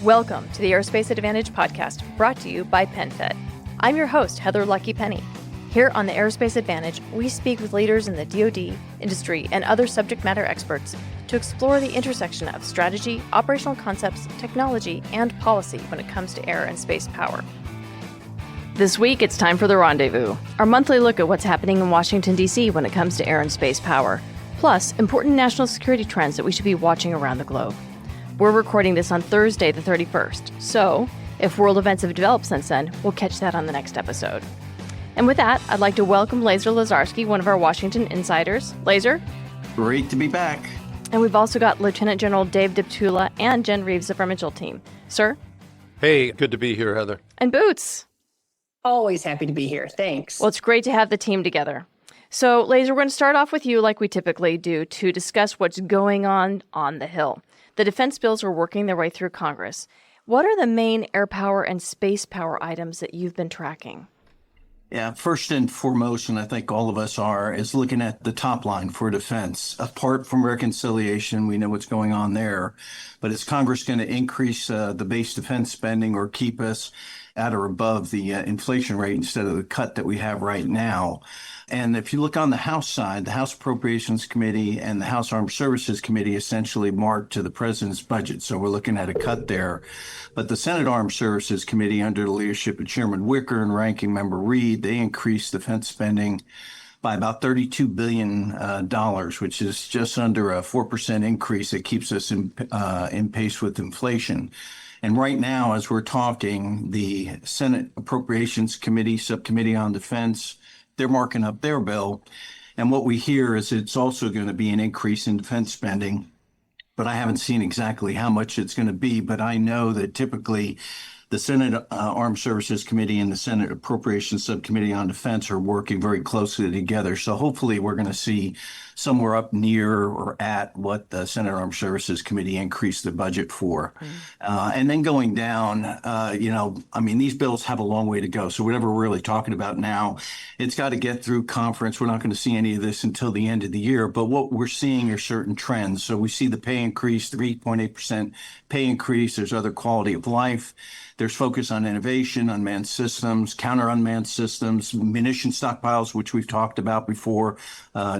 Welcome to the Aerospace Advantage podcast, brought to you by PenFed. I'm your host, Heather Lucky Penney. Here on the Aerospace Advantage, we speak with leaders in the DoD, industry, and other subject matter experts to explore the intersection of strategy, operational concepts, technology, and policy when it comes to air and space power. This week, it's time for the Rendezvous, our monthly look at what's happening in Washington, D.C. when it comes to air and space power, plus important national security trends that we should be watching around the globe. We're recording this on Thursday, the 31st, so if world events have developed since then, we'll catch that on the next episode. And with that, I'd like to welcome Lazer Lazarski, one of our Washington insiders. Lazer? Great to be back. And we've also got Lieutenant General Dave Deptula and Jen Reeves of our Mitchell team. Sir? Hey, good to be here, Heather. And Boots? Always happy to be here. Thanks. Well, it's great to have the team together. So, Lazer, we're going to start off with you like we typically do to discuss what's going on the Hill. The defense bills are working their way through Congress. What are the main air power and space power items that you've been tracking? Yeah, first and foremost, and I think all of us are, is looking at the top line for defense. Apart from reconciliation, we know what's going on there. But is Congress going to increase the base defense spending or keep us at or above the inflation rate instead of the cut that we have right now? And if you look on the House side, the House Appropriations Committee and the House Armed Services Committee essentially marked to the president's budget. So we're looking at a cut there. But the Senate Armed Services Committee, under the leadership of Chairman Wicker and Ranking Member Reed, they increased defense spending by about $32 billion, which is just under a 4% increase that keeps us in pace with inflation. And right now, as we're talking, the Senate Appropriations Committee, Subcommittee on Defense, they're marking up their bill. And what we hear is it's also going to be an increase in defense spending. But I haven't seen exactly how much it's going to be. But I know that typically the Senate Armed Services Committee and the Senate Appropriations Subcommittee on Defense are working very closely together. So hopefully we're going to see somewhere up near or at what the Senate Armed Services Committee increased the budget for. And then going down, these bills have a long way to go. So whatever we're really talking about now, it's got to get through conference. We're not going to see any of this until the end of the year. But what we're seeing are certain trends. So we see the pay increase, 3.8% pay increase. There's other quality of life. There's focus on innovation, unmanned systems, counter-unmanned systems, munition stockpiles, which we've talked about before,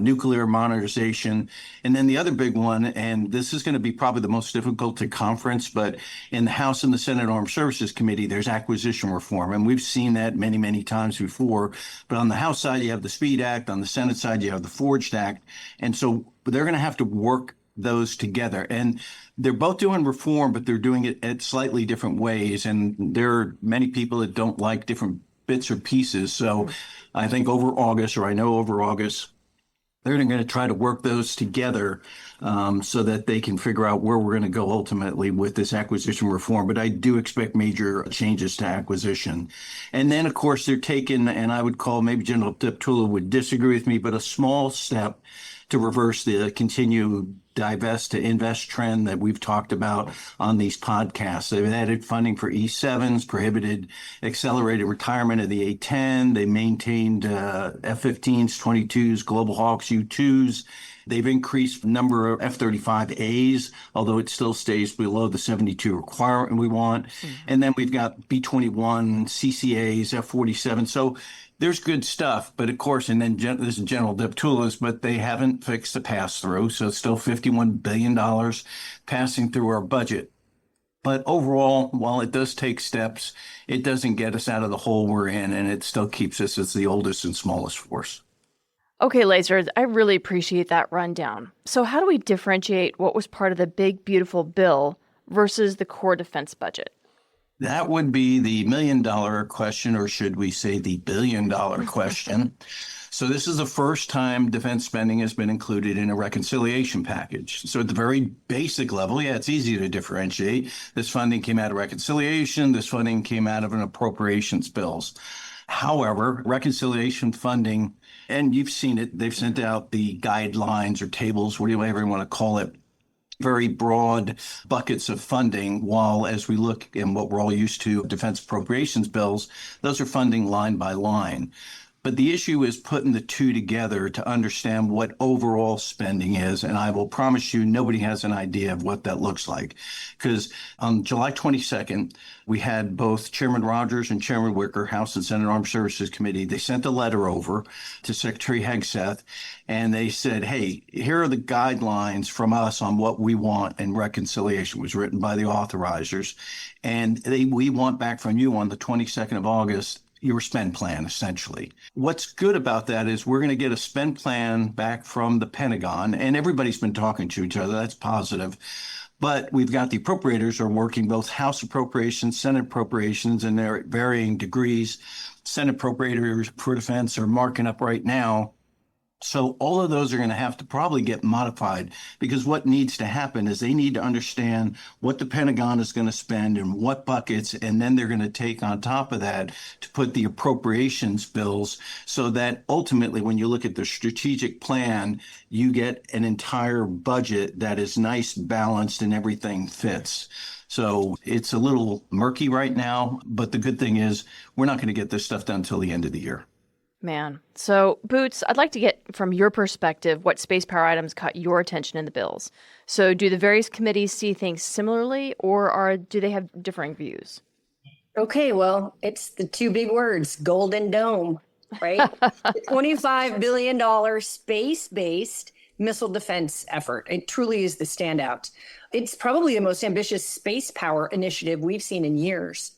nuclear modernization. And then the other big one, and this is going to be probably the most difficult to conference, but in the House and the Senate Armed Services Committee, there's acquisition reform. And we've seen that many, many times before. But on the House side, you have the SPEED Act. On the Senate side, you have the Forged Act. And so they're going to have to work those together. And they're both doing reform, but they're doing it at slightly different ways. And there are many people that don't like different bits or pieces. So I think over August, they're going to try to work those together so that they can figure out where we're going to go ultimately with this acquisition reform. But I do expect major changes to acquisition. And then, of course, they're taking, and I would call, maybe General Deptula would disagree with me, but a small step to reverse the continued divest to invest trend that we've talked about on these podcasts. They've added funding for E-7s, prohibited accelerated retirement of the A-10. They maintained F-15s, 22s, Global Hawks, U-2s. They've increased the number of F-35As, although it still stays below the 72 requirement we want. And then we've got B-21, CCAs, F-47. So there's good stuff, but of course, and then this is General Deptula's, but they haven't fixed the pass-through, so it's still $51 billion passing through our budget. But overall, while it does take steps, it doesn't get us out of the hole we're in, and it still keeps us as the oldest and smallest force. Okay, Lazer, I really appreciate that rundown. So how do we differentiate what was part of the big, beautiful bill versus the core defense budget? That would be the million-dollar question, or should we say the billion-dollar question. So this is the first time defense spending has been included in a reconciliation package. So at the very basic level, yeah, it's easy to differentiate. This funding came out of reconciliation. This funding came out of an appropriations bills. However, reconciliation funding, and you've seen it, they've sent out the guidelines or tables, whatever you want to call it, very broad buckets of funding, while as we look in what we're all used to, defense appropriations bills, those are funding line by line. But the issue is putting the two together to understand what overall spending is. And I will promise you, nobody has an idea of what that looks like. Because on July 22nd, we had both Chairman Rogers and Chairman Wicker, House and Senate Armed Services Committee. They sent a letter over to Secretary Hegseth, and they said, hey, here are the guidelines from us on what we want in reconciliation. It was written by the authorizers. And we want back from you on the 22nd of August your spend plan, essentially. What's good about that is we're going to get a spend plan back from the Pentagon, and everybody's been talking to each other. That's positive. But we've got the appropriators are working both House appropriations, Senate appropriations, and they're at varying degrees. Senate appropriators for defense are marking up right now. So all of those are going to have to probably get modified, because what needs to happen is they need to understand what the Pentagon is going to spend and what buckets, and then they're going to take on top of that to put the appropriations bills so that ultimately when you look at the strategic plan, you get an entire budget that is nice, balanced, and everything fits. So it's a little murky right now, but the good thing is we're not going to get this stuff done until the end of the year. Man. So, Boots, I'd like to get from your perspective what space power items caught your attention in the bills. So do the various committees see things similarly, or do they have differing views? Okay, well, it's the two big words, Golden Dome, right? The $25 billion space-based missile defense effort. It truly is the standout. It's probably the most ambitious space power initiative we've seen in years.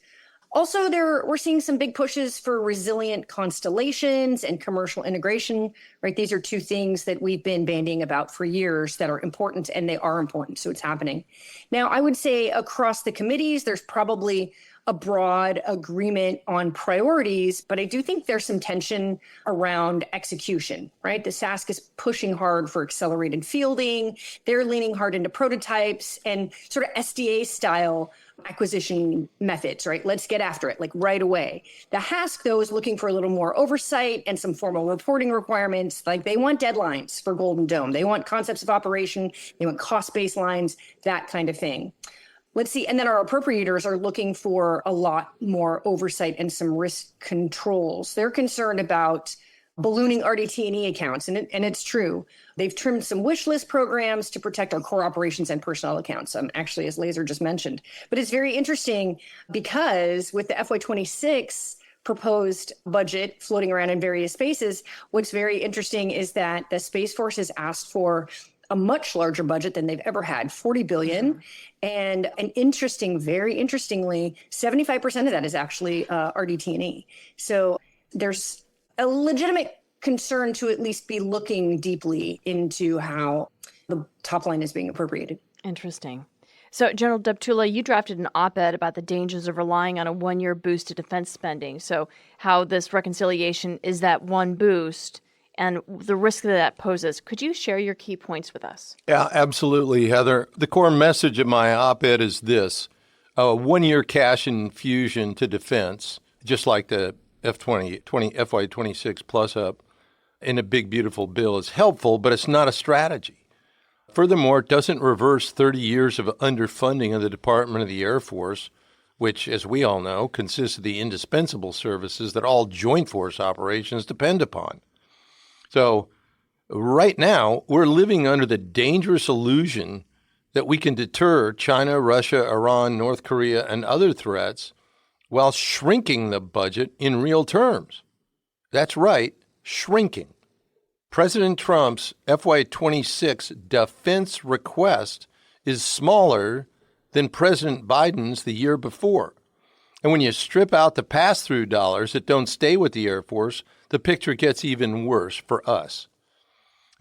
Also, we're seeing some big pushes for resilient constellations and commercial integration, right? These are two things that we've been bandying about for years that are important, and they are important, so it's happening. Now, I would say across the committees, there's probably a broad agreement on priorities, but I do think there's some tension around execution, right? The SASC is pushing hard for accelerated fielding. They're leaning hard into prototypes and sort of SDA style acquisition methods, right? Let's get after it, like right away. The HASC, though, is looking for a little more oversight and some formal reporting requirements. Like they want deadlines for Golden Dome. They want concepts of operation. They want cost baselines, that kind of thing. Let's see. And then our appropriators are looking for a lot more oversight and some risk controls. They're concerned about ballooning RDT&E accounts, and it's true. They've trimmed some wish list programs to protect our core operations and personnel accounts, actually, as Lazer just mentioned. But it's very interesting because with the FY26 proposed budget floating around in various spaces, what's very interesting is that the Space Force has asked for a much larger budget than they've ever had, $40 billion. And very interestingly, 75% of that is actually RDT&E. So there's a legitimate concern to at least be looking deeply into how the top line is being appropriated. Interesting. So, General Deptula, you drafted an op-ed about the dangers of relying on a one-year boost to defense spending. So how this reconciliation is that one boost and the risk that poses. Could you share your key points with us? Yeah, absolutely, Heather. The core message of my op-ed is this. A one-year cash infusion to defense, just like the FY26 plus up in a big, beautiful bill, is helpful, but it's not a strategy. Furthermore, it doesn't reverse 30 years of underfunding of the Department of the Air Force, which, as we all know, consists of the indispensable services that all joint force operations depend upon. So right now, we're living under the dangerous illusion that we can deter China, Russia, Iran, North Korea, and other threats while shrinking the budget in real terms. That's right, shrinking. President Trump's FY26 defense request is smaller than President Biden's the year before. And when you strip out the pass-through dollars that don't stay with the Air Force, the picture gets even worse for us.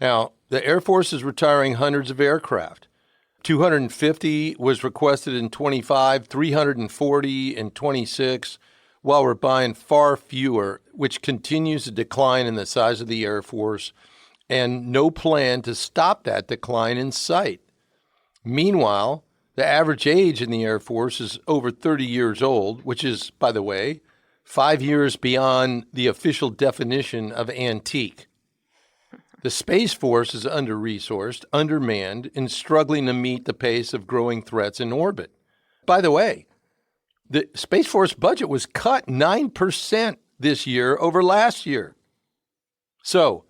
Now, the Air Force is retiring hundreds of aircraft. 250 was requested in 25, 340 in 26, while we're buying far fewer, which continues to decline in the size of the Air Force, and no plan to stop that decline in sight. Meanwhile, the average age in the Air Force is over 30 years old, which is, by the way, 5 years beyond the official definition of antique. The Space Force is under-resourced, undermanned, and struggling to meet the pace of growing threats in orbit. By the way, the Space Force budget was cut 9% this year over last year. So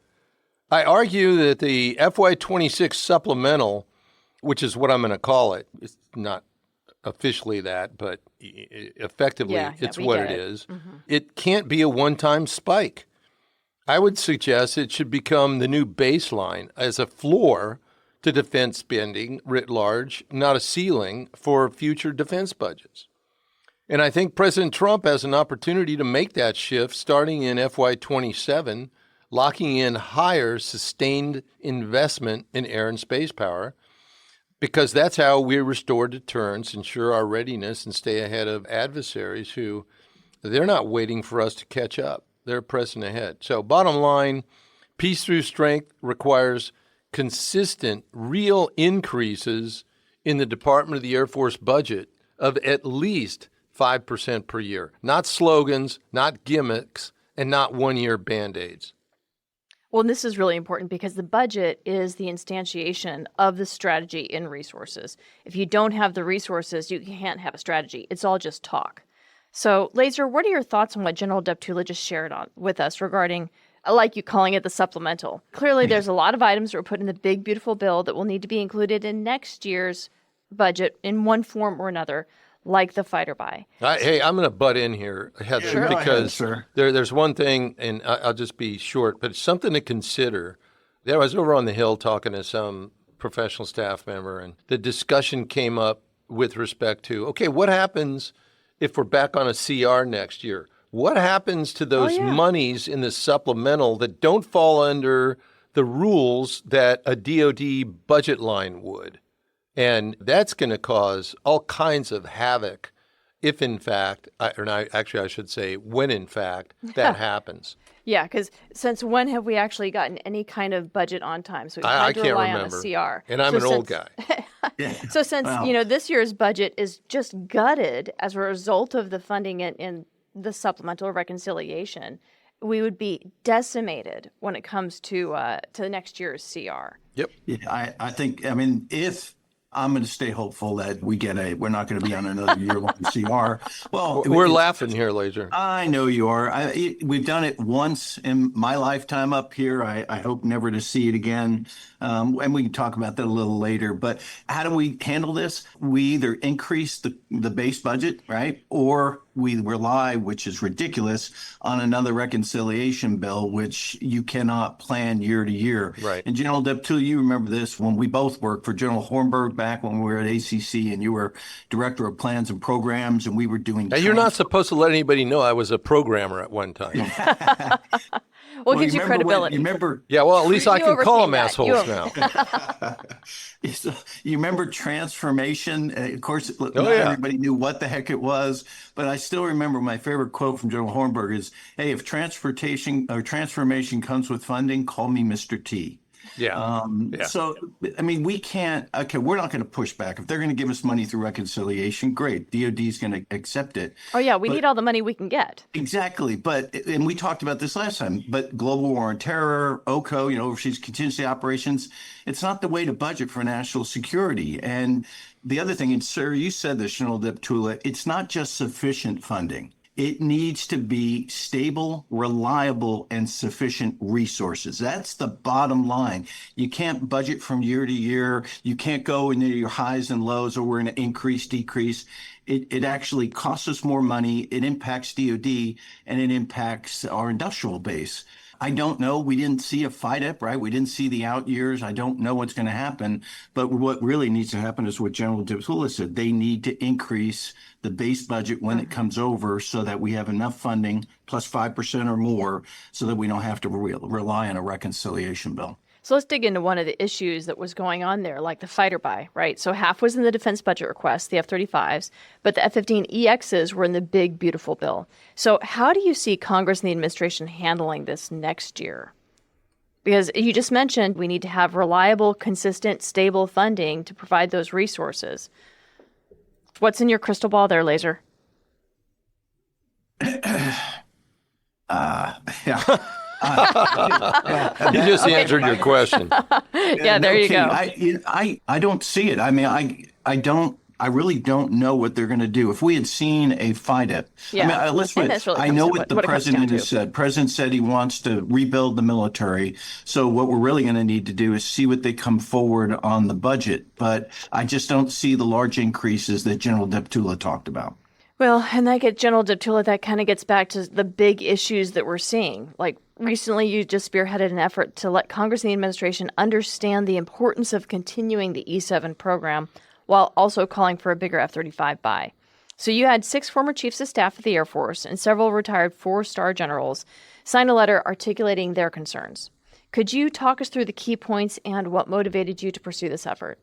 I argue that the FY26 supplemental, which is what I'm going to call it, it's not officially that, but effectively it's what it is. Mm-hmm. It can't be a one-time spike. I would suggest it should become the new baseline as a floor to defense spending writ large, not a ceiling for future defense budgets. And I think President Trump has an opportunity to make that shift starting in FY27, locking in higher sustained investment in air and space power, because that's how we restore deterrence, ensure our readiness, and stay ahead of adversaries who they're not waiting for us to catch up. They're pressing ahead. So bottom line, peace through strength requires consistent, real increases in the Department of the Air Force budget of at least 5% per year. Not slogans, not gimmicks, and not one-year Band-Aids. Well, and this is really important because the budget is the instantiation of the strategy in resources. If you don't have the resources, you can't have a strategy. It's all just talk. So, Lazer, what are your thoughts on what General Deptula just shared with us regarding, I like you calling it the supplemental? Clearly, there's a lot of items that were put in the big, beautiful bill that will need to be included in next year's budget in one form or another, like the fighter buy. Hey, I'm going to butt in here, Heather, because there's one thing, and I'll just be short, but it's something to consider. I was over on the Hill talking to some professional staff member, and the discussion came up with respect to, okay, what happens if we're back on a CR next year? What happens to those monies in the supplemental that don't fall under the rules that a DoD budget line would? And that's going to cause all kinds of havoc if, in fact, I should say, when, in fact, that happens. Yeah, because since when have we actually gotten any kind of budget on time? So we've had to rely on a CR. And I'm an old guy. So since, this year's budget is just gutted as a result of the funding in the supplemental reconciliation, we would be decimated when it comes to next year's CR. Yep. Yeah, I think, if I'm going to stay hopeful that we're not going to be on another year-long CR. Well, we're laughing here, Lazer. I know you are. We've done it once in my lifetime up here. I hope never to see it again. And we can talk about that a little later. But how do we handle this? We either increase the base budget, right? Or we rely, which is ridiculous, on another reconciliation bill, which you cannot plan year to year. Right. And General Deptula, you remember this when we both worked for General Hornberg back when we were at ACC, and you were Director of Plans and Programs, and we were doing. Now, you're not supposed to let anybody know I was a programmer at one time. Well, it gives you credibility. Yeah, well, at least I can call them assholes now. You remember transformation? Of course, not everybody knew what the heck it was, but I still remember my favorite quote from General Hornberg is, "Hey, if transformation comes with funding, call me Mr. T." Yeah. So, we can't, we're not going to push back. If they're going to give us money through reconciliation, great. DOD is going to accept it. Oh, yeah. We need all the money we can get. Exactly. And we talked about this last time, but global war on terror, OCO, overseas contingency operations, it's not the way to budget for national security. And the other thing, and sir, you said this, General Deptula, it's not just sufficient funding. It needs to be stable, reliable, and sufficient resources. That's the bottom line. You can't budget from year to year. You can't go into your highs and lows, or we're going to increase, decrease. It actually costs us more money. It impacts DOD, and it impacts our industrial base. I don't know. We didn't see a FIDEP, right? We didn't see the out years. I don't know what's going to happen. But what really needs to happen is what General Duptula said. They need to increase the base budget when it comes over so that we have enough funding, plus 5% or more, so that we don't have to rely on a reconciliation bill. So let's dig into one of the issues that was going on there, like the fighter buy, right? So half was in the defense budget request, the F-35s, but the F-15EXs were in the big, beautiful bill. So how do you see Congress and the administration handling this next year? Because you just mentioned we need to have reliable, consistent, stable funding to provide those resources. What's in your crystal ball there, Lazer? He just answered your question. Yeah, there you go. I don't see it. I don't I really don't know what they're going to do. If we had seen a FIDIP, Yeah. I mean, listen, And that's really I comes know to what the what it comes down president to. has said. President said he wants to rebuild the military. So what we're really going to need to do is see what they come forward on the budget. But I just don't see the large increases that General Deptula talked about. Well, and that get General Deptula, that kind of gets back to the big issues that we're seeing. Like recently, you just spearheaded an effort to let Congress and the administration understand the importance of continuing the E-7 program while also calling for a bigger F-35 buy. So you had 6 former chiefs of staff of the Air Force and several retired 4-star generals sign a letter articulating their concerns. Could you talk us through the key points and what motivated you to pursue this effort?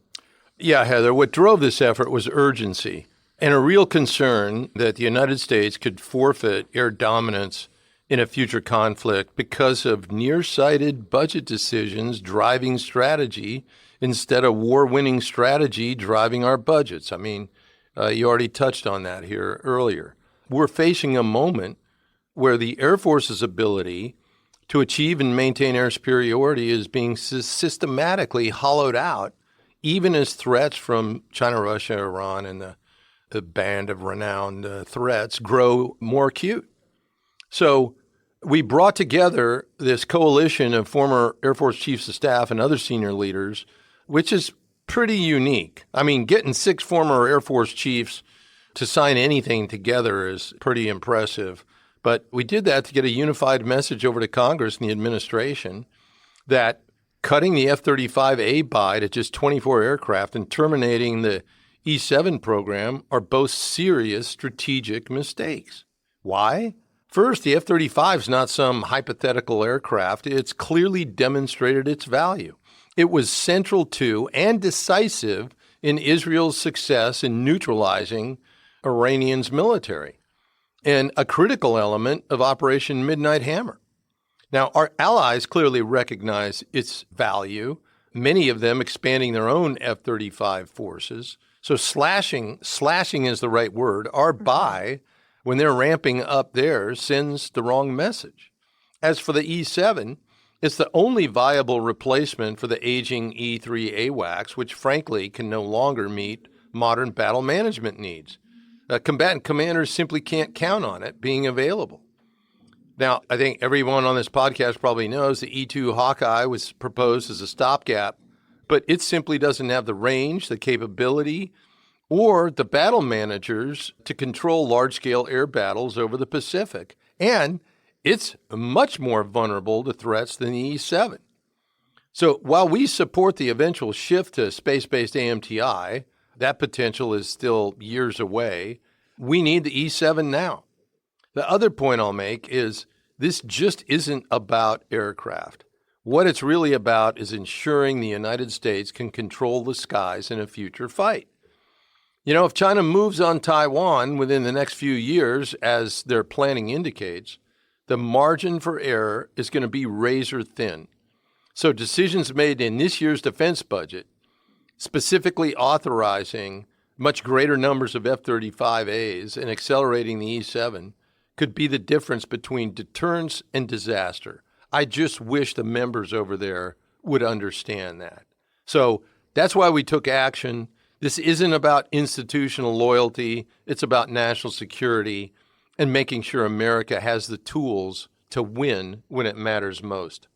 Yeah, Heather, what drove this effort was urgency and a real concern that the United States could forfeit air dominance in a future conflict because of nearsighted budget decisions driving strategy instead of war-winning strategy driving our budgets. I mean, you already touched on that here earlier. We're facing a moment where the Air Force's ability to achieve and maintain air superiority is being systematically hollowed out, even as threats from China, Russia, Iran, and the band of renowned threats grow more acute. So we brought together this coalition of former Air Force chiefs of staff and other senior leaders, which is pretty unique. I mean, getting 6 former Air Force chiefs to sign anything together is pretty impressive. But we did that to get a unified message over to Congress and the administration that cutting the F-35A buy to just 24 aircraft and terminating the E-7 program are both serious strategic mistakes. Why? First, the F-35 is not some hypothetical aircraft. It's clearly demonstrated its value. It was central to and decisive in Israel's success in neutralizing Iranian's military and a critical element of Operation Midnight Hammer. Now, our allies clearly recognize its value, many of them expanding their own F-35 forces. So slashing is the right word. Our buy, when they're ramping up theirs, sends the wrong message. As for the E-7, it's the only viable replacement for the aging E-3 AWACS, which frankly can no longer meet modern battle management needs. Combatant commanders simply can't count on it being available. Now, I think everyone on this podcast probably knows the E-2 Hawkeye was proposed as a stopgap, but it simply doesn't have the range, the capability, or the battle managers to control large-scale air battles over the Pacific. And it's much more vulnerable to threats than the E-7. So while we support the eventual shift to space-based AMTI, that potential is still years away, we need the E-7 now. The other point I'll make is this just isn't about aircraft. What it's really about is ensuring the United States can control the skies in a future fight. You know, if China moves on Taiwan within the next few years, as their planning indicates, the margin for error is going to be razor thin. So decisions made in this year's defense budget, specifically authorizing much greater numbers of F-35As and accelerating the E-7, could be the difference between deterrence and disaster. I just wish the members over there would understand that. So that's why we took action. This isn't about institutional loyalty. It's about national security and making sure America has the tools to win when it matters most.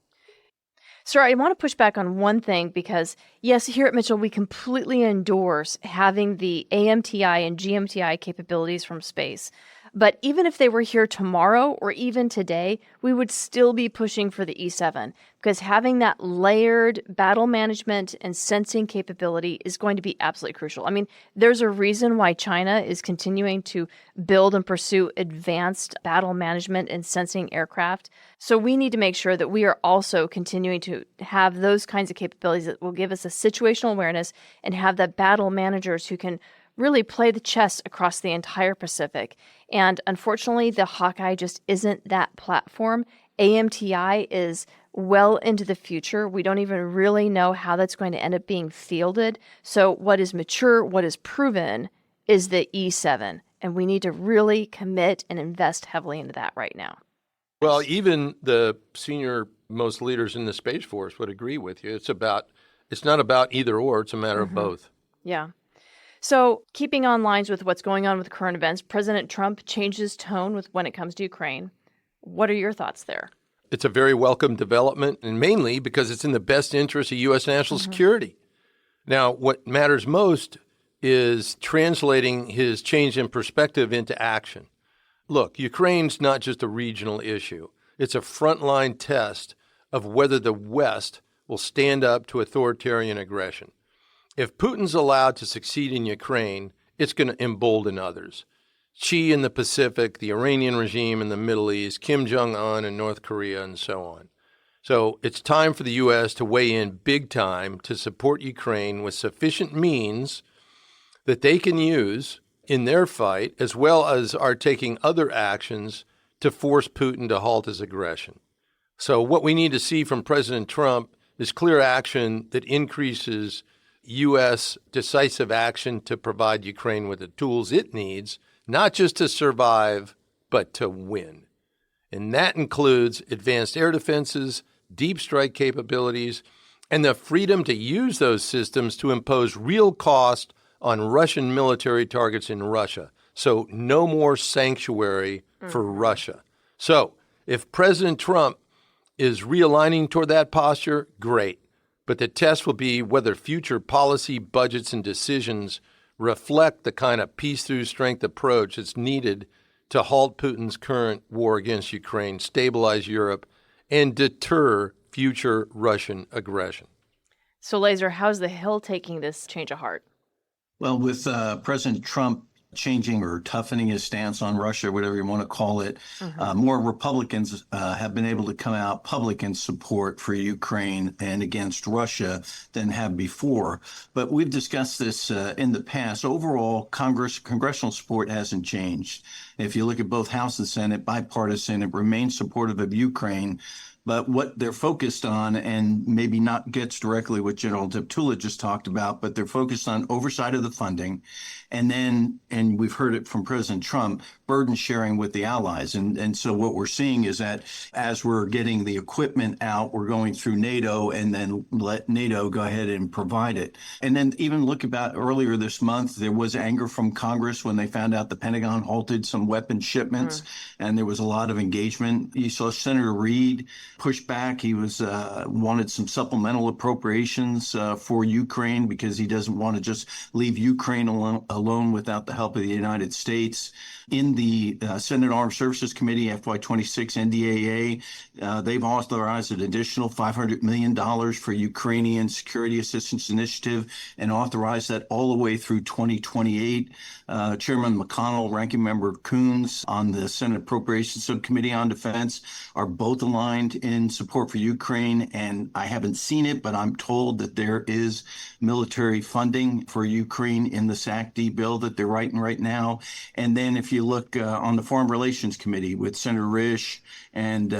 Sir, I want to push back on one thing because, yes, here at Mitchell, we completely endorse having the AMTI and GMTI capabilities from space. But even if they were here tomorrow or even today, we would still be pushing for the E-7 because having that layered battle management and sensing capability is going to be absolutely crucial. I mean, there's a reason why China is continuing to build and pursue advanced battle management and sensing aircraft. So we need to make sure that we are also continuing to have those kinds of capabilities that will give us a situational awareness and have the battle managers who can really play the chess across the entire Pacific. And unfortunately, the Hawkeye just isn't that platform. AMTI is well into the future. We don't even really know how that's going to end up being fielded. So what is mature, what is proven is the E-7. And we need to really commit and invest heavily into that right now. Well, even the senior most leaders in the Space Force would agree with you. It's not about either or, it's a matter of both. Yeah. So, keeping on lines with what's going on with current events, President Trump changed his tone when it comes to Ukraine. What are your thoughts there? It's a very welcome development, and mainly because it's in the best interest of U.S. national security. Now, what matters most is translating his change in perspective into action. Look, Ukraine's not just a regional issue. It's a frontline test of whether the West will stand up to authoritarian aggression. If Putin's allowed to succeed in Ukraine, it's going to embolden others. Xi in the Pacific, the Iranian regime in the Middle East, Kim Jong-un in North Korea, and so on. So it's time for the U.S. to weigh in big time to support Ukraine with sufficient means that they can use in their fight, as well as are taking other actions to force Putin to halt his aggression. So what we need to see from President Trump is clear action that increases U.S. decisive action to provide Ukraine with the tools it needs, not just to survive, but to win. And that includes advanced air defenses, deep strike capabilities, and the freedom to use those systems to impose real cost on Russian military targets in Russia. So no more sanctuary for Russia. So if President Trump is realigning toward that posture, great. But the test will be whether future policy, budgets, and decisions reflect the kind of peace-through-strength approach that's needed to halt Putin's current war against Ukraine, stabilize Europe, and deter future Russian aggression. So, Lazer, how's the Hill taking this change of heart? Well, with President Trump changing or toughening his stance on Russia, whatever you want to call it, more Republicans have been able to come out public in support for Ukraine and against Russia than have before. But we've discussed this in the past. Overall, congressional support hasn't changed. If you look at both House and Senate, bipartisan, it remains supportive of Ukraine. But what they're focused on, and maybe not gets directly what General Deptula just talked about, but they're focused on oversight of the funding. And we've heard it from President Trump, burden sharing with the allies. And so what we're seeing is that as we're getting the equipment out, we're going through NATO and then let NATO go ahead and provide it. And then even look about earlier this month, there was anger from Congress when they found out the Pentagon halted some weapon shipments, and there was a lot of engagement. You saw Senator Reed push back. He wanted some supplemental appropriations for Ukraine because he doesn't want to just leave Ukraine alone without the help of the United States. In the Senate Armed Services Committee, FY26 NDAA, they've authorized an additional $500 million for Ukrainian Security Assistance Initiative and authorized that all the way through 2028. Chairman McConnell, Ranking Member Coons on the Senate Appropriations Subcommittee on Defense are both aligned in support for Ukraine. And I haven't seen it, but I'm told that there is military funding for Ukraine in the SAC-D bill that they're writing right now. And then if you look on the Foreign Relations Committee with Senator Risch, and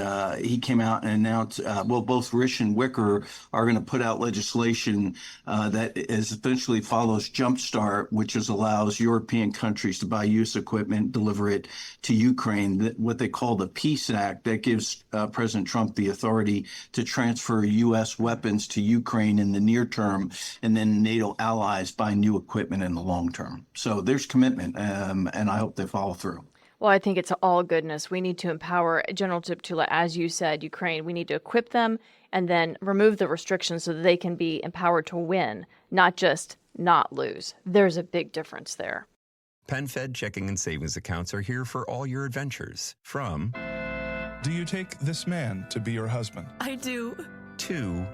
he came out and announced, both Risch and Wicker are going to put out legislation that essentially follows Jumpstart, which allows European countries to buy U.S. equipment, deliver it to Ukraine, what they call the Peace Act, that gives President Trump the authority to transfer U.S. weapons to Ukraine in the near term, and then NATO allies buy new equipment in the long term. So there's commitment, and I hope they follow through. Well, I think it's all goodness. We need to empower General Duptula, as you said, Ukraine. We need to equip them and then remove the restrictions so that they can be empowered to win, not just not lose. There's a big difference there. PenFed checking and savings accounts are here for all your adventures. From Do you take this man to be your husband? I do. to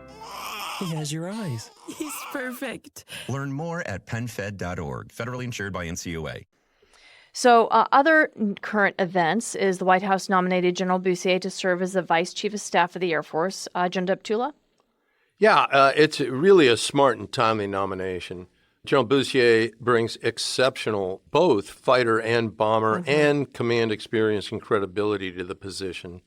He has your eyes. He's perfect. learn more at PenFed.org. Federally insured by NCUA. So other current events is the White House nominated General Bussier to serve as the Vice Chief of Staff of the Air Force. General Deptula? Yeah, it's really a smart and timely nomination. General Bussier brings exceptional both fighter and bomber and command experience and credibility to the position.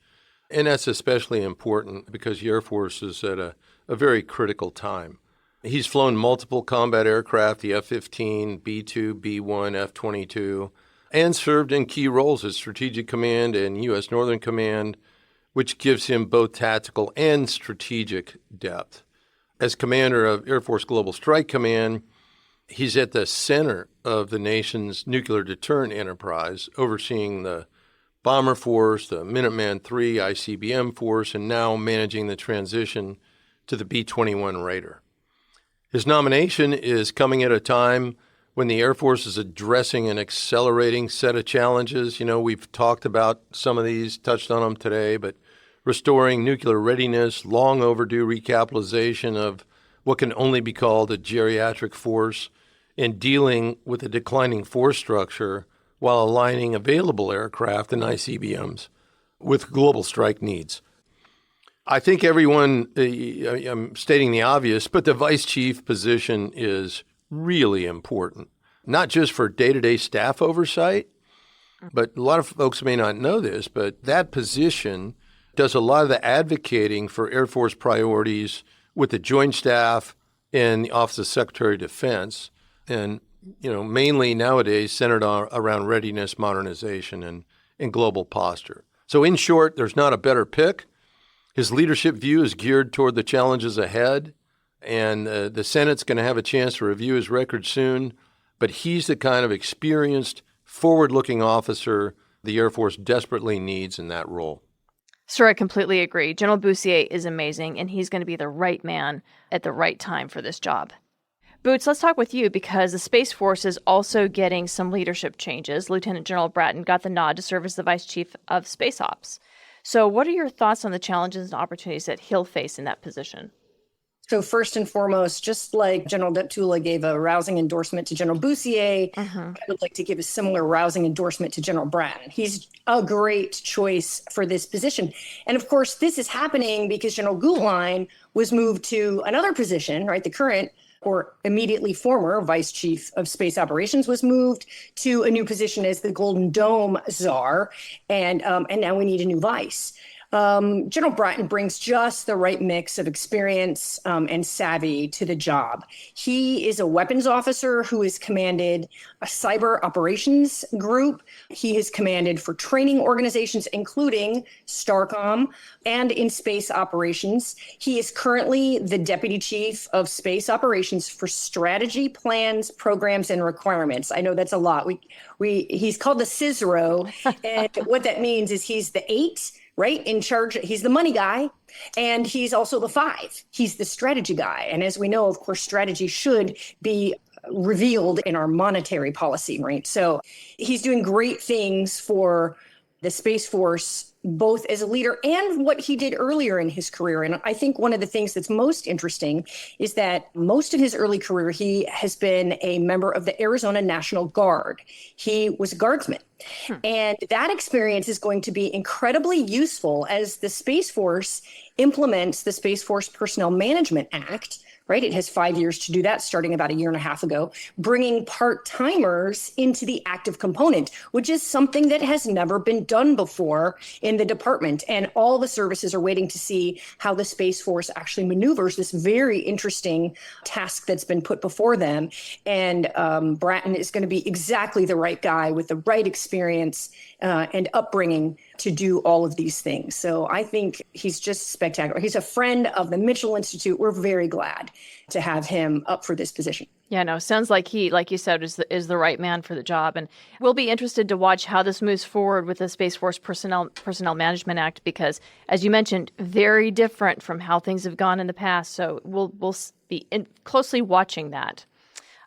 And that's especially important because the Air Force is at a very critical time. He's flown multiple combat aircraft, the F-15, B-2, B-1, F-22, and served in key roles as Strategic Command and U.S. Northern Command, which gives him both tactical and strategic depth. As commander of Air Force Global Strike Command, He's at the center of the nation's nuclear deterrent enterprise, overseeing the Bomber Force, the Minuteman III ICBM Force, and now managing the transition to the B-21 Raider. His nomination is coming at a time when the Air Force is addressing an accelerating set of challenges. We've talked about some of these, touched on them today, but restoring nuclear readiness, long overdue recapitalization of what can only be called a geriatric force, and dealing with a declining force structure while aligning available aircraft and ICBMs with global strike needs. I think everyone, I'm stating the obvious, but the vice chief position is really important, not just for day-to-day staff oversight, but a lot of folks may not know this, but that position does a lot of the advocating for Air Force priorities with the Joint Staff and the Office of Secretary of Defense, and mainly nowadays centered around readiness, modernization, and global posture. So in short, there's not a better pick. His leadership view is geared toward the challenges ahead, and the Senate's going to have a chance to review his record soon, but he's the kind of experienced, forward-looking officer the Air Force desperately needs in that role. Sir, I completely agree. General Bussier is amazing, and he's going to be the right man at the right time for this job. Boots, let's talk with you because the Space Force is also getting some leadership changes. Lieutenant General Bratton got the nod to serve as the Vice Chief of Space Ops. So what are your thoughts on the challenges and opportunities that he'll face in that position? So first and foremost, just like General Deptula gave a rousing endorsement to General Bussier, I would like to give a similar rousing endorsement to General Bratton. He's a great choice for this position. And of course, this is happening because General Gutlein was moved to another position, right? The current or immediately former Vice Chief of Space Operations was moved to a new position as the Golden Dome Czar, and now we need a new vice. General Bratton brings just the right mix of experience and savvy to the job. He is a weapons officer who has commanded a cyber operations group. He has commanded for training organizations, including STARCOM and in space operations. He is currently the Deputy Chief of Space Operations for Strategy, Plans, Programs, and Requirements. I know that's a lot. He's called the CISRO, and what that means is he's the 8, right, in charge. He's the money guy, and he's also the 5. He's the strategy guy. And as we know, of course, strategy should be revealed in our monetary policy, right? So he's doing great things for the Space Force, both as a leader and what he did earlier in his career. And I think one of the things that's most interesting is that most of his early career, he has been a member of the Arizona National Guard. He was a guardsman. And that experience is going to be incredibly useful as the Space Force implements the Space Force Personnel Management Act, right? It has 5 years to do that, starting about a year and a half ago, bringing part-timers into the active component, which is something that has never been done before in the department. And all the services are waiting to see how the Space Force actually maneuvers this very interesting task that's been put before them. And Bratton is going to be exactly the right guy with the right experience and upbringing to do all of these things. So I think he's just spectacular. He's a friend of the Mitchell Institute. We're very glad to have him up for this position. Yeah, no, sounds like he, like you said, is the right man for the job. And we'll be interested to watch how this moves forward with the Space Force Personnel Management Act, because, as you mentioned, very different from how things have gone in the past. So we'll be closely watching that.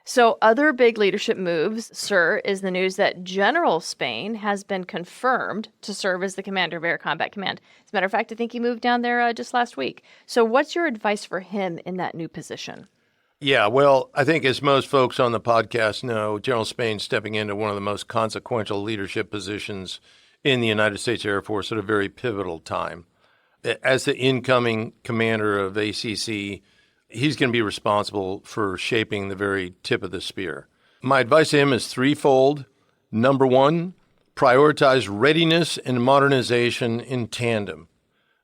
So other big leadership moves, sir, is the news that General Spain has been confirmed to serve as the commander of Air Combat Command. As a matter of fact, I think he moved down there just last week. So what's your advice for him in that new position? Yeah, well, I think as most folks on the podcast know, General Spain's stepping into one of the most consequential leadership positions in the United States Air Force at a very pivotal time. As the incoming commander of ACC, he's going to be responsible for shaping the very tip of the spear. My advice to him is threefold. Number one, prioritize readiness and modernization in tandem.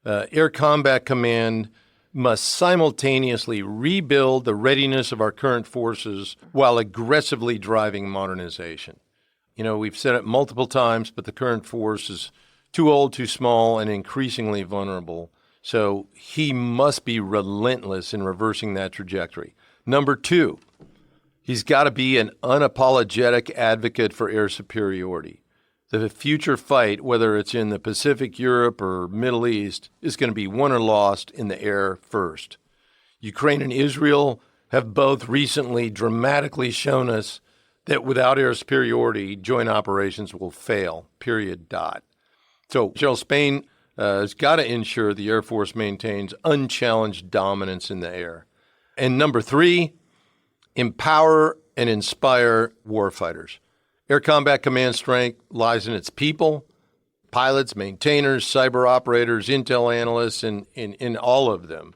Air Combat Command must simultaneously rebuild the readiness of our current forces while aggressively driving modernization. You know, we've said it multiple times, but the current force is too old, too small, and increasingly vulnerable. So he must be relentless in reversing that trajectory. Number two, He's got to be an unapologetic advocate for air superiority. The future fight, whether it's in the Pacific, Europe, or Middle East, is going to be won or lost in the air first. Ukraine and Israel have both recently dramatically shown us that without air superiority, joint operations will fail, period, dot. So General Spain has got to ensure the Air Force maintains unchallenged dominance in the air. And number 3, empower and inspire warfighters. Air Combat Command strength lies in its people, pilots, maintainers, cyber operators, intel analysts, and in all of them.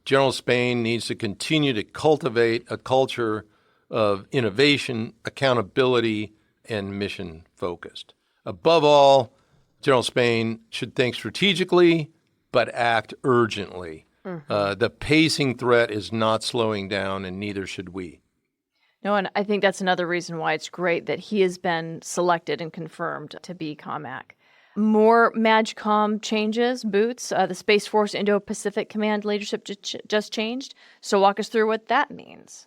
General Spain needs to continue to cultivate a culture of innovation, accountability, and mission-focused. Above all, General Spain should think strategically, but act urgently. The pacing threat is not slowing down, and neither should we. No, and I think that's another reason why it's great that he has been selected and confirmed to be COMAC. More MAGCOM changes, Boots. The Space Force Indo-Pacific Command leadership just changed. So walk us through what that means.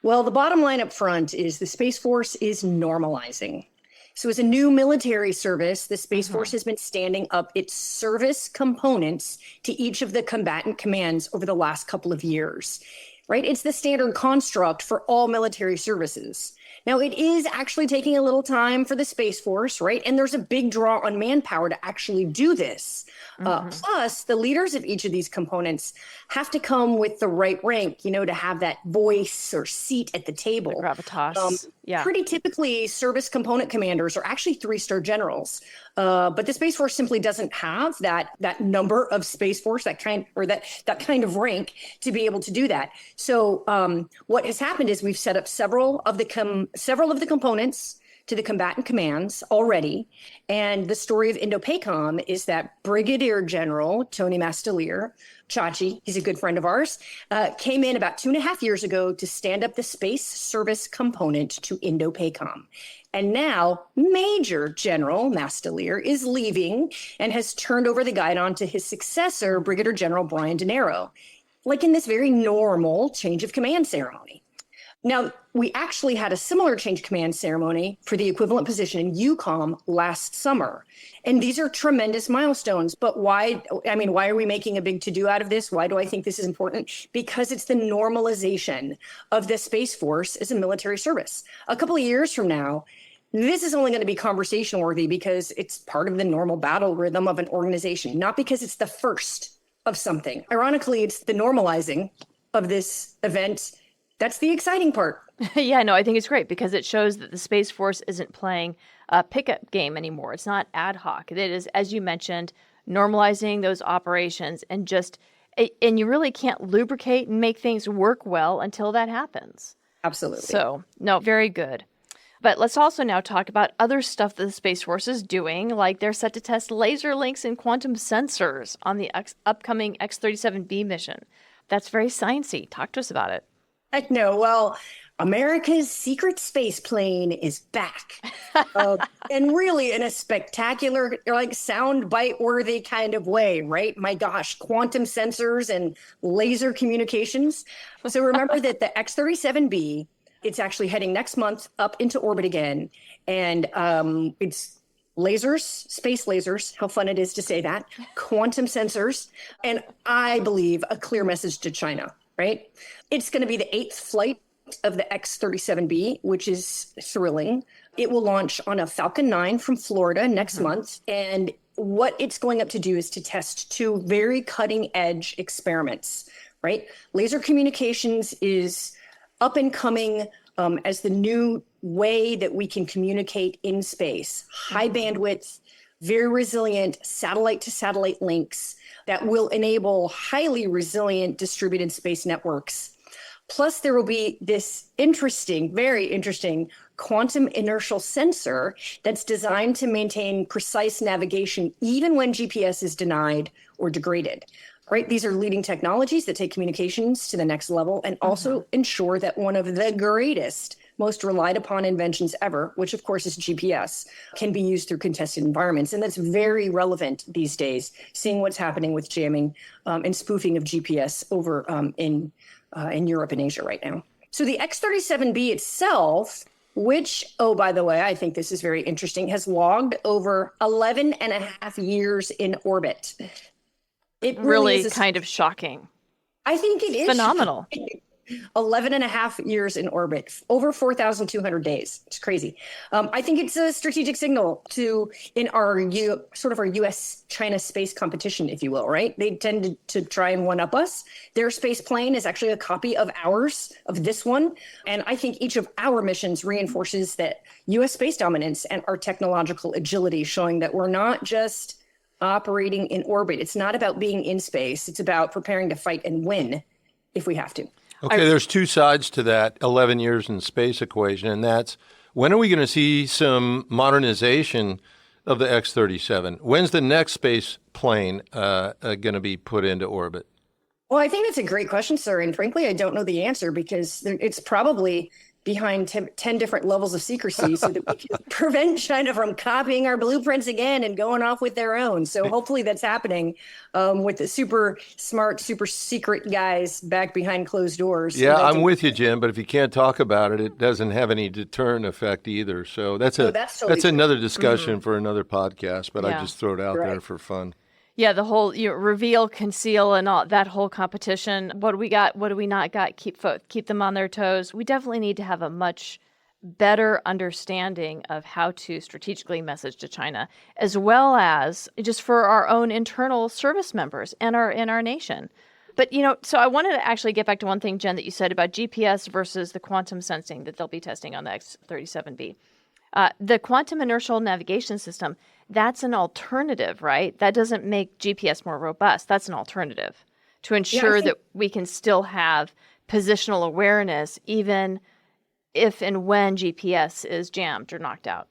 Well, the bottom line up front is the Space Force is normalizing. So as a new military service, the Space Force has been standing up its service components to each of the combatant commands over the last couple of years, right? It's the standard construct for all military services. Now, it is actually taking a little time for the Space Force, right? And there's a big draw on manpower to actually do this. Plus, the leaders of each of these components have to come with the right rank, you know, to have that voice or seat at the table. The gravitas. Pretty typically, service component commanders are actually 3-star generals. But the Space Force simply doesn't have that number of Space Force, that kind of rank to be able to do that. So what has happened is we've set up several of the components to the combatant commands already. And the story of Indo-PACOM is that Brigadier General Tony Mastelier, Chachi, he's a good friend of ours, came in about 2.5 years ago to stand up the space service component to Indo-PACOM. And now Major General Mastelier is leaving and has turned over the guidon to his successor, Brigadier General Brian De Niro, like in this very normal change of command ceremony. Now, we actually had a similar change of command ceremony for the equivalent position in EUCOM last summer. And these are tremendous milestones. But why are we making a big to-do out of this? Why do I think this is important? Because it's the normalization of the Space Force as a military service. A couple of years from now, this is only going to be conversation worthy because it's part of the normal battle rhythm of an organization, not because it's the first of something. Ironically, it's the normalizing of this event. That's the exciting part. Yeah, no, I think it's great because it shows that the Space Force isn't playing a pickup game anymore. It's not ad hoc. It is, as you mentioned, normalizing those operations and you really can't lubricate and make things work well until that happens. Absolutely. So, no, very good. But let's also now talk about other stuff that the Space Force is doing, like they're set to test laser links and quantum sensors on the upcoming X-37B mission. That's very sciencey. Talk to us about it. No, well, America's secret space plane is back. And really in a spectacular, like soundbite worthy kind of way, right? My gosh, quantum sensors and laser communications. So remember that the X-37B, it's actually heading next month up into orbit again. And it's lasers, space lasers, how fun it is to say that, quantum sensors, and I believe a clear message to China, right? It's going to be the 8th flight of the X-37B, which is thrilling. It will launch on a Falcon 9 from Florida next month. And what it's going up to do is to test 2 very cutting edge experiments, right? Laser communications is up and coming as the new way that we can communicate in space. High bandwidth, very resilient satellite to satellite links that will enable highly resilient distributed space networks. Plus, there will be this interesting, very interesting quantum inertial sensor that's designed to maintain precise navigation even when GPS is denied or degraded. Right? These are leading technologies that take communications to the next level and also ensure that one of the greatest, most relied upon inventions ever, which of course is GPS, can be used through contested environments. And that's very relevant these days, seeing what's happening with jamming and spoofing of GPS over in Europe and Asia right now. So the X-37B itself, which, oh, by the way, I think this is very interesting, has logged over 11 and a half years in orbit. It Really is kind of shocking. I think it is phenomenal. 11 and a half years in orbit, over 4,200 days. It's crazy. I think it's a strategic signal in our U.S.-China space competition, if you will, right? They tend to try and one-up us. Their space plane is actually a copy of ours, of this one. And I think each of our missions reinforces that U.S. space dominance and our technological agility, showing that we're not just operating in orbit. It's not about being in space. It's about preparing to fight and win if we have to. Okay, there's two sides to that 11 years in space equation, and that's when are we going to see some modernization of the X-37? When's the next space plane going to be put into orbit? Well, I think that's a great question, sir. And frankly, I don't know the answer because it's probably behind 10 different levels of secrecy so that we can prevent China from copying our blueprints again and going off with their own. So hopefully that's happening with the super smart, super secret guys back behind closed doors. Yeah, I'm with you, Jim, but if you can't talk about it, it doesn't have any deterrent effect either. So that's another discussion for another podcast, but I just throw it out there for fun. Yeah, the whole reveal, conceal, and all that whole competition. What do we got? What do we not got? Keep them on their toes. We definitely need to have a much better understanding of how to strategically message to China, as well as just for our own internal service members and our nation. But so I wanted to actually get back to one thing, Jen, that you said about GPS versus the quantum sensing that they'll be testing on the X-37B. The quantum inertial navigation system, that's an alternative, right? That doesn't make GPS more robust. That's an alternative to ensure that we can still have positional awareness even if and when GPS is jammed or knocked out.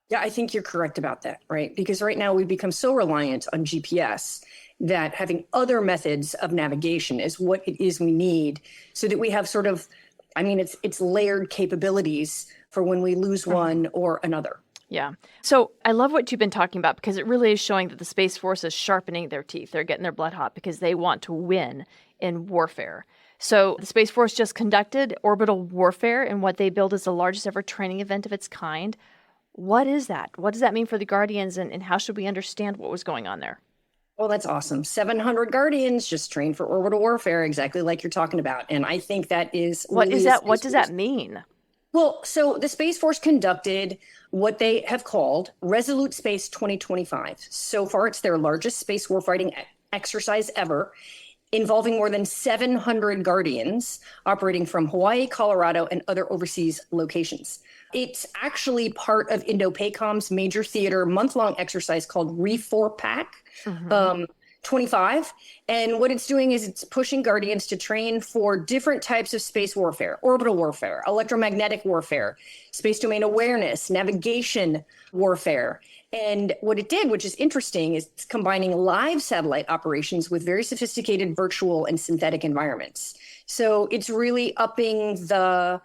Yeah, I think you're correct about that, right? Because right now we've become so reliant on GPS that having other methods of navigation is what it is we need so that we have sort of, it's layered capabilities for when we lose one or another. Yeah. So I love what you've been talking about because it really is showing that the Space Force is sharpening their teeth. They're getting their blood hot because they want to win in warfare. So the Space Force just conducted orbital warfare in what they billed as the largest ever training event of its kind. What is that? What does that mean for the Guardians and how should we understand what was going on there? Well, that's awesome. 700 Guardians just trained for orbital warfare, exactly like you're talking about. And I think that is... What is that? What does that mean? Well, so the Space Force conducted what they have called Resolute Space 2025. So far, it's their largest space warfighting exercise ever, involving more than 700 Guardians operating from Hawaii, Colorado, and other overseas locations. It's actually part of Indo-PACOM's major theater month-long exercise called RE4PAC 25. And what it's doing is it's pushing Guardians to train for different types of space warfare, orbital warfare, electromagnetic warfare, space domain awareness, navigation warfare. And what it did, which is interesting, is it's combining live satellite operations with very sophisticated virtual and synthetic environments. So it's really upping the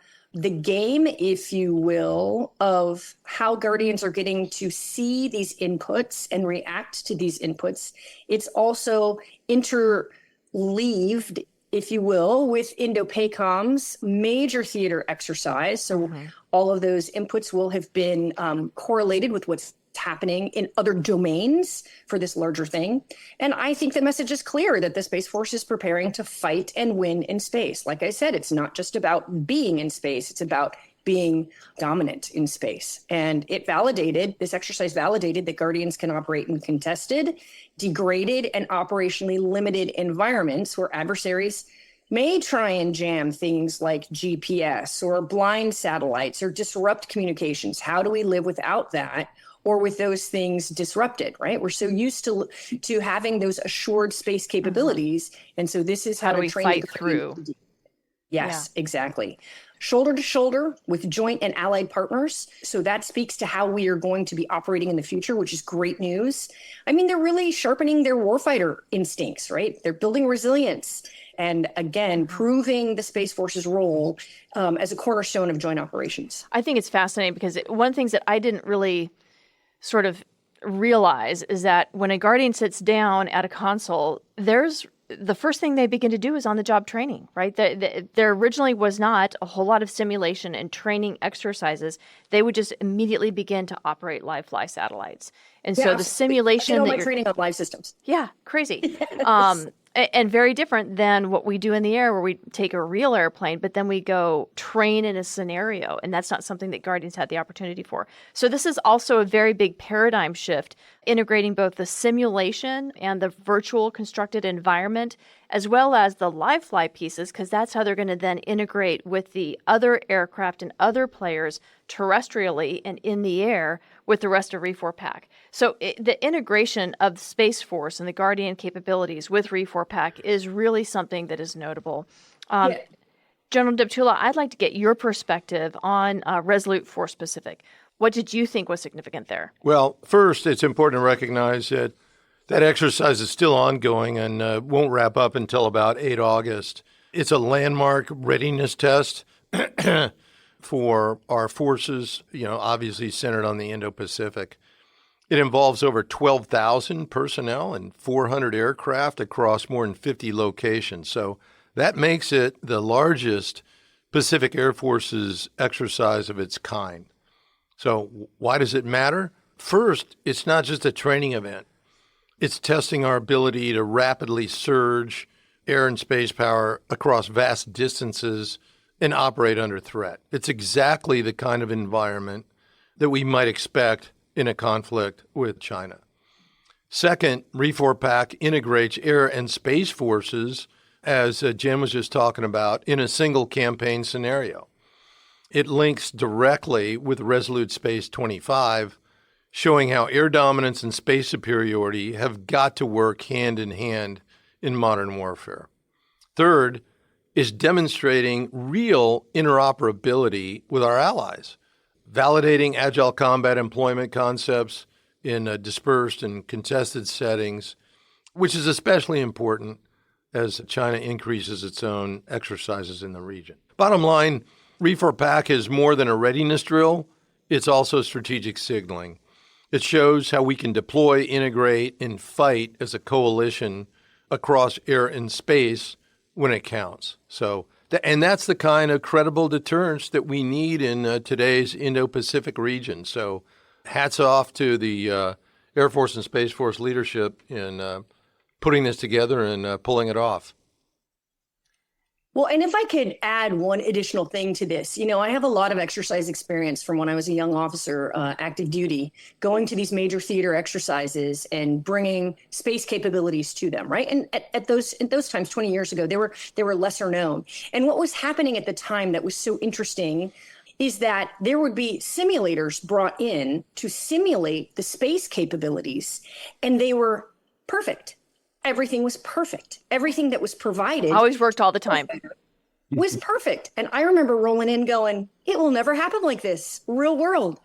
game, if you will, of how Guardians are getting to see these inputs and react to these inputs. It's also interleaved, if you will, with Indo-PACOM's major theater exercise. So all of those inputs will have been correlated with what's happening in other domains for this larger thing. And I think the message is clear that the Space Force is preparing to fight and win in space. Like I said, it's not just about being in space, it's about being dominant in space. And this exercise validated that Guardians can operate in contested, degraded, and operationally limited environments where adversaries may try and jam things like GPS or blind satellites or disrupt communications. How do we live without that? Or with those things disrupted, right? We're so used to having those assured space capabilities. And so this is how do we fight through. Yes, exactly. Shoulder to shoulder with joint and allied partners. So that speaks to how we are going to be operating in the future, which is great news. They're really sharpening their warfighter instincts, right? They're building resilience. And again, proving the Space Force's role as a cornerstone of joint operations. I think it's fascinating because one of the things that I didn't really sort of realize is that when a Guardian sits down at a console, there's the first thing they begin to do is on-the-job training, right? There originally was not a whole lot of simulation and training exercises. They would just immediately begin to operate live fly satellites. And so the simulation I did all my training on live systems. Yeah, crazy. Yes. And very different than what we do in the air, where we take a real airplane, but then we go train in a scenario. And that's not something that Guardians had the opportunity for. So this is also a very big paradigm shift, integrating both the simulation and the virtual constructed environment, as well as the live fly pieces, because that's how they're going to then integrate with the other aircraft and other players terrestrially and in the air with the rest of RE4PAC. So the integration of the Space Force and the Guardian capabilities with RE4PAC is really something that is notable. General Deptula, I'd like to get your perspective on Resolute Force Pacific. What did you think was significant there? Well, first, it's important to recognize that that exercise is still ongoing and won't wrap up until about 8 August. It's a landmark readiness test for our forces, obviously centered on the Indo-Pacific. It involves over 12,000 personnel and 400 aircraft across more than 50 locations. So that makes it the largest Pacific Air Force's exercise of its kind. So why does it matter? First, it's not just a training event. It's testing our ability to rapidly surge air and space power across vast distances and operate under threat. It's exactly the kind of environment that we might expect in a conflict with China. Second, RE4PAC integrates air and space forces, as Jim was just talking about, in a single campaign scenario. It links directly with Resolute Space 25, showing how air dominance and space superiority have got to work hand in hand in modern warfare. Third is demonstrating real interoperability with our allies, validating agile combat employment concepts in dispersed and contested settings, which is especially important as China increases its own exercises in the region. Bottom line, RE4PAC is more than a readiness drill. It's also strategic signaling. It shows how we can deploy, integrate, and fight as a coalition across air and space when it counts. And that's the kind of credible deterrence that we need in today's Indo-Pacific region. So hats off to the Air Force and Space Force leadership in putting this together and pulling it off. Well, and if I could add one additional thing to this, I have a lot of exercise experience from when I was a young officer, active duty, going to these major theater exercises and bringing space capabilities to them, right? And at those times, 20 years ago, they were lesser known. And what was happening at the time that was so interesting is that there would be simulators brought in to simulate the space capabilities, and they were perfect. Everything was perfect. Everything that was provided always worked all the time. Was perfect. And I remember rolling in going, it will never happen like this, real world.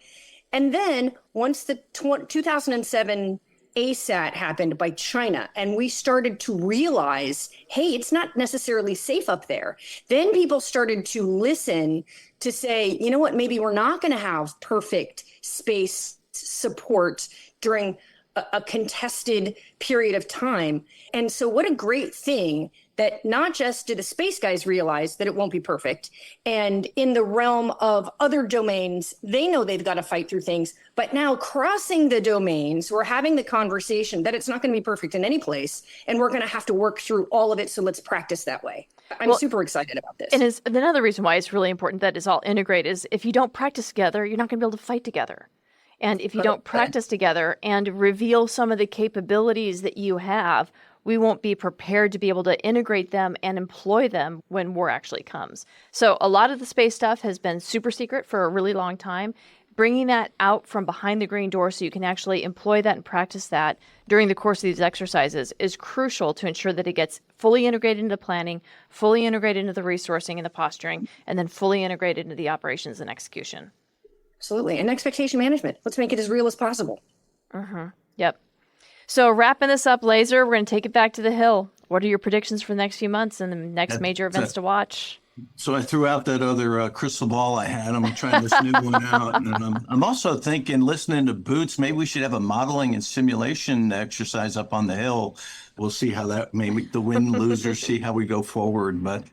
And then once the 2007 ASAT happened by China, and we started to realize, hey, it's not necessarily safe up there. Then people started to listen to say, you know what, maybe we're not going to have perfect space support during a contested period of time. And so what a great thing that not just do the space guys realize that it won't be perfect, and in the realm of other domains, they know they've got to fight through things, but now crossing the domains, we're having the conversation that it's not going to be perfect in any place, and we're going to have to work through all of it, so let's practice that way. I'm super excited about this. And another reason why it's really important that it's all integrated is if you don't practice together, you're not going to be able to fight together. And if you don't practice together and reveal some of the capabilities that you have, we won't be prepared to be able to integrate them and employ them when war actually comes. So a lot of the space stuff has been super secret for a really long time. Bringing that out from behind the green door so you can actually employ that and practice that during the course of these exercises is crucial to ensure that it gets fully integrated into planning, fully integrated into the resourcing and the posturing, and then fully integrated into the operations and execution. Absolutely. And expectation management. Let's make it as real as possible. Mm-hmm. Yep. So wrapping this up, Lazer, we're going to take it back to the Hill. What are your predictions for the next few months and the next major events to watch? So I threw out that other crystal ball I had. I'm trying this new one out. And I'm also thinking, listening to Boots, maybe we should have a modeling and simulation exercise up on the hill. We'll see how that, maybe the win losers, see how we go forward. But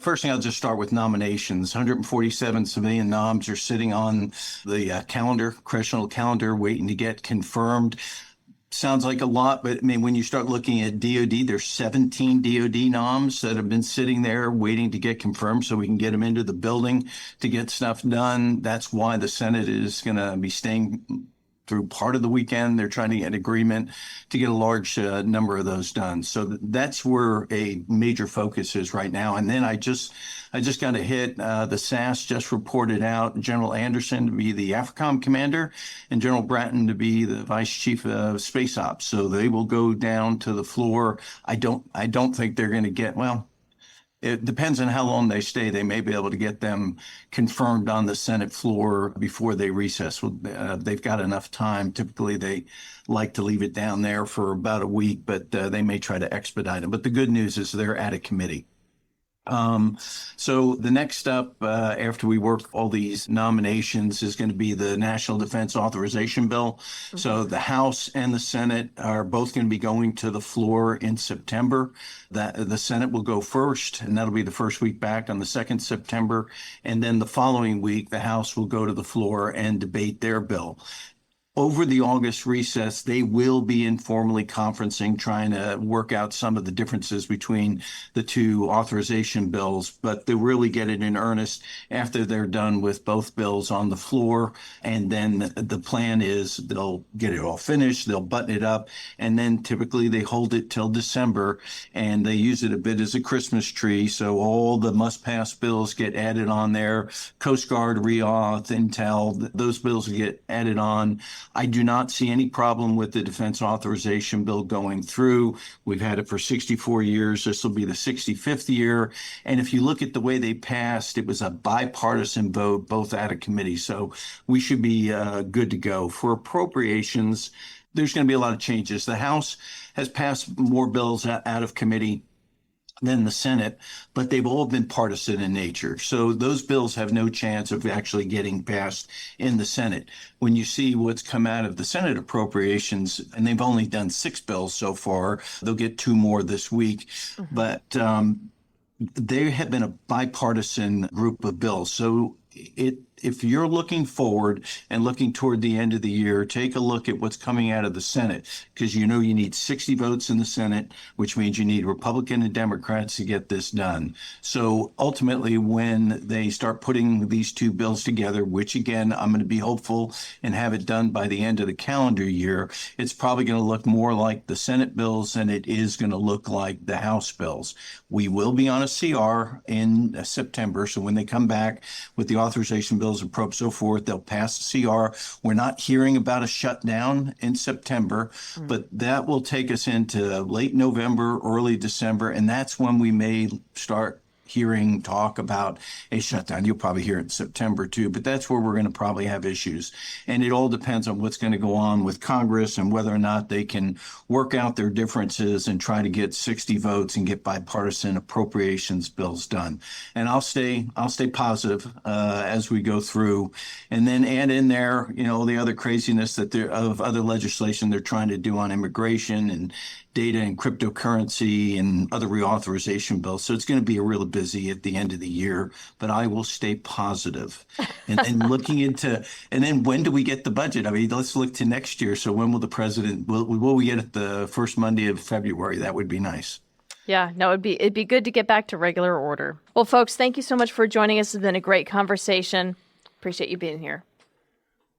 first thing, I'll just start with nominations. 147 civilian noms are sitting on the congressional calendar, waiting to get confirmed. Sounds like a lot, but I mean, when you start looking at DOD, there's 17 DOD noms that have been sitting there waiting to get confirmed so we can get them into the building to get stuff done. That's why the Senate is going to be staying through part of the weekend. They're trying to get agreement to get a large number of those done. So that's where a major focus is right now. And then I just got a hit. The SAS just reported out General Anderson to be the AFRICOM commander and General Bratton to be the vice chief of space ops. So they will go down to the floor. I don't think they're going to get, well, it depends on how long they stay. They may be able to get them confirmed on the Senate floor before they recess. Well, they've got enough time. Typically, they like to leave it down there for about a week, but they may try to expedite them. But the good news is they're at a committee. So the next up, after we work all these nominations, is going to be the National Defense Authorization Bill. Mm-hmm. So the House and the Senate are both going to be going to the floor in September. The Senate will go first, and that'll be the first week back on the 2nd September. And then the following week, the House will go to the floor and debate their bill. Over the August recess, they will be informally conferencing, trying to work out some of the differences between the two authorization bills, but they'll really get it in earnest after they're done with both bills on the floor. And then the plan is they'll get it all finished, they'll button it up, and then typically they hold it till December, and they use it a bit as a Christmas tree. So all the must-pass bills get added on there. Coast Guard, reauth, Intel, those bills will get added on. I do not see any problem with the defense authorization bill going through. We've had it for 64 years. This will be the 65th year. And if you look at the way they passed, it was a bipartisan vote, both out of committee. So we should be good to go. For appropriations, there's going to be a lot of changes. The House has passed more bills out of committee than the Senate, but they've all been partisan in nature. So those bills have no chance of actually getting passed in the Senate. When you see what's come out of the Senate appropriations, and they've only done 6 bills so far, they'll get 2 more this week, but they have been a bipartisan group of bills. So if you're looking forward and looking toward the end of the year, take a look at what's coming out of the Senate, because you know you need 60 votes in the Senate, which means you need Republican and Democrats to get this done. So ultimately, when they start putting these two bills together, which again, I'm going to be hopeful and have it done by the end of the calendar year, it's probably going to look more like the Senate bills than it is going to look like the House bills. We will be on a CR in September. So when they come back with the authorization bills and probe, so forth, they'll pass the CR. We're not hearing about a shutdown in September, but that will take us into late November, early December, and that's when we may start hearing talk about a shutdown. You'll probably hear it in September too, but that's where we're going to probably have issues. And it all depends on what's going to go on with Congress and whether or not they can work out their differences and try to get 60 votes and get bipartisan appropriations bills done. And I'll stay positive as we go through, and then add in there, the other craziness that of other legislation they're trying to do on immigration and data and cryptocurrency and other reauthorization bills. So it's going to be a really busy at the end of the year, but I will stay positive. And then and then when do we get the budget? I mean, let's look to next year. So when will the president, will we get it the first Monday of February? That would be nice. Yeah, no, it'd be good to get back to regular order. Well, folks, thank you so much for joining us. It's been a great conversation. Appreciate you being here.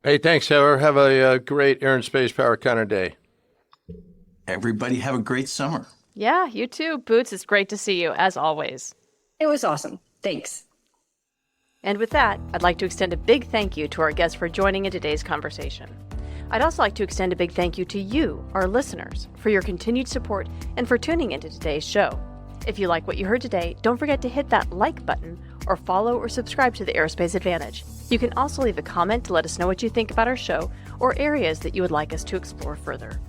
Hey, thanks, Heather. Have a great Air and Space Power Counter Day. Everybody have a great summer. Yeah, you too. Boots, it's great to see you, as always. It was awesome. Thanks. And with that, I'd like to extend a big thank you to our guests for joining in today's conversation. I'd also like to extend a big thank you to you, our listeners, for your continued support and for tuning into today's show. If you like what you heard today, don't forget to hit that like button or follow or subscribe to the Aerospace Advantage. You can also leave a comment to let us know what you think about our show or areas that you would like us to explore further.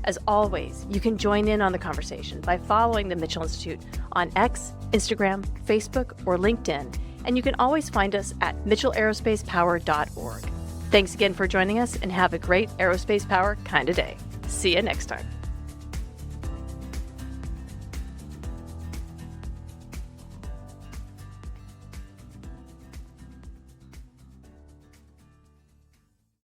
As always, you can join in on the conversation by following the Mitchell Institute on X, Instagram, Facebook, or LinkedIn, and you can always find us at mitchellaerospacepower.org. Thanks again for joining us, and have a great aerospace power kind of day. See you next time.